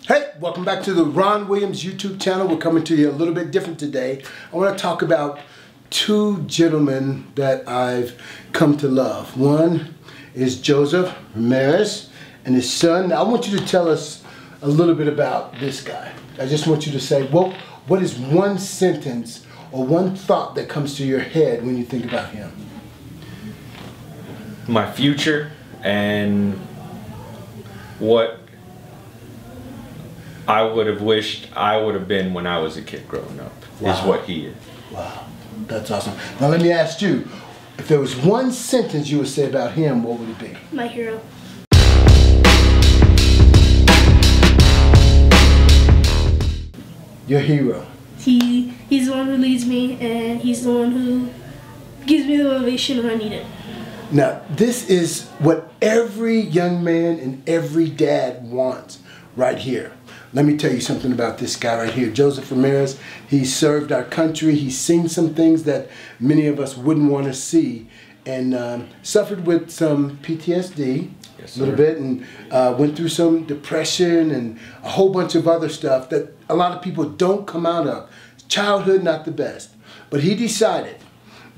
Hey, welcome back to the Ron Williams YouTube channel. We're coming to you a little bit different today. I want to talk about two gentlemen that I've come to love. One is Joseph Ramirez and his son. Now, I want you to tell us a little bit about this guy. I just want you to say, well, what is one sentence or one thought that comes to your head when you think about him? My future and what I would have wished I would have been when I was a kid growing up. Wow. Is what he is. Wow, that's awesome. Now let me ask you, if there was one sentence you would say about him, what would it be? My hero. Your hero. He's the one who leads me, and he's the one who gives me the motivation when I need it. Now, this is what every young man and every dad wants right here. Let me tell you something about this guy right here, Joseph Ramirez. He served our country. He's seen some things that many of us wouldn't want to see, and suffered with some PTSD, a little bit, and went through some depression and a whole bunch of other stuff that a lot of people don't come out of. Childhood, not the best. But he decided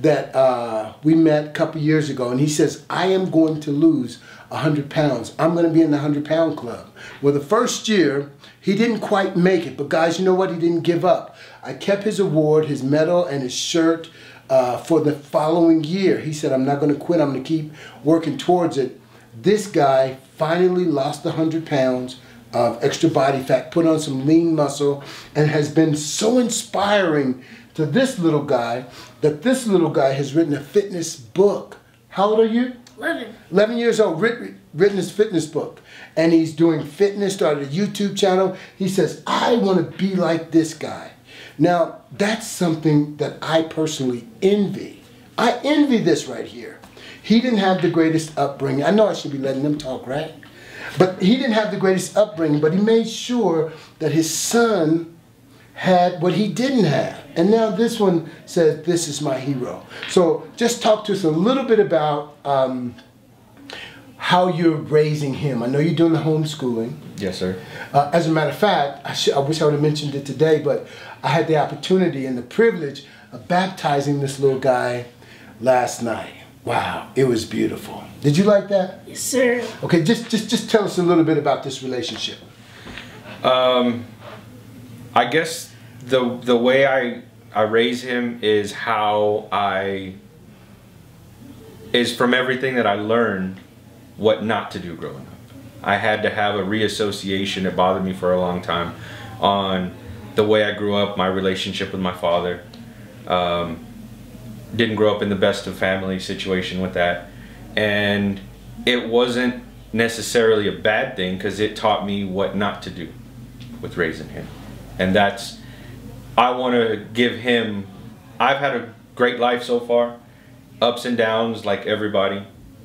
that we met a couple years ago, and he says, I am going to lose 100 pounds. I'm going to be in the 100-pound club. Well, the first year, he didn't quite make it, but guys, you know what? He didn't give up. I kept his award, his medal, and his shirt for the following year. He said, I'm not going to quit. I'm going to keep working towards it. This guy finally lost 100 pounds of extra body fat, put on some lean muscle, and has been so inspiring to this little guy that this little guy has written a fitness book. How old are you? 11. 11 years old, written his fitness book. And he's doing fitness, started a YouTube channel. He says, I want to be like this guy. Now, that's something that I personally envy. I envy this right here. He didn't have the greatest upbringing. I know I should be letting them talk, right? But he didn't have the greatest upbringing, but he made sure that his son had what he didn't have. And now this one says, this is my hero. So just talk to us a little bit about how you're raising him. I know you're doing the homeschooling. Yes, sir. As a matter of fact, I wish I would have mentioned it today, but I had the opportunity and the privilege of baptizing this little guy last night. Wow, it was beautiful. Did you like that? Yes, sir. Okay, just tell us a little bit about this relationship. I guess the way I raise him is is from everything that I learned what not to do growing up. I had to have a reassociation that bothered me for a long time on the way I grew up, my relationship with my father. Didn't grow up in the best of family situation with that. And it wasn't necessarily a bad thing because it taught me what not to do with raising him. And that's, I want to give him, I've had a great life so far, ups and downs like everybody,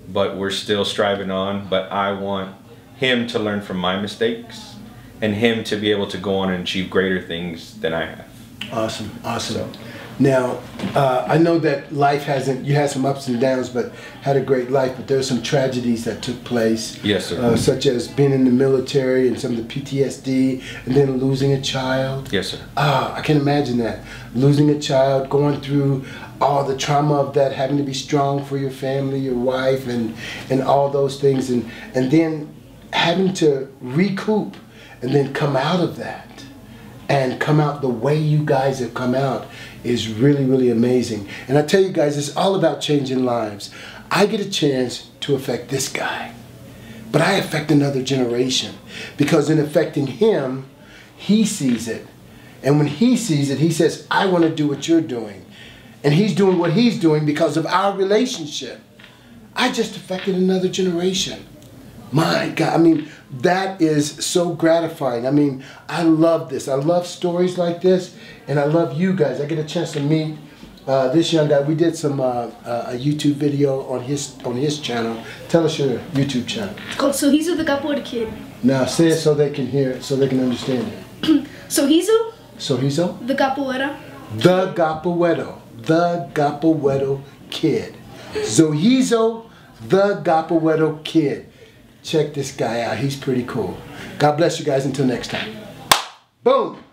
but we're still striving on. But I want him to learn from my mistakes and him to be able to go on and achieve greater things than I have. Awesome, awesome. So, now, I know that life you had some ups and downs, but had a great life, but there were some tragedies that took place. Yes, sir. Such as being in the military and some of the PTSD, and then losing a child. Yes, sir. I can imagine that. Losing a child, going through all the trauma of that, having to be strong for your family, your wife, and all those things, and then having to recoup and then come out of that. And come out the way you guys have come out is really, really amazing. And I tell you guys, it's all about changing lives. I get a chance to affect this guy, but I affect another generation because in affecting him, he sees it. And when he sees it, he says, I want to do what you're doing. And he's doing what he's doing because of our relationship. I just affected another generation. My God, I mean, that is so gratifying. I mean, I love this. I love stories like this, and I love you guys. I get a chance to meet this young guy. We did some a YouTube video on his channel. Tell us your YouTube channel. It's called Sohizo the Capoeira Kid. Now say it so they can hear it, so they can understand it. Sohizo. Sohizo. The Capoeira. The Capoeira. The Capoeira Kid. Sohizo the Capoeira Kid. Check this guy out. He's pretty cool. God bless you guys. Until next time. Boom.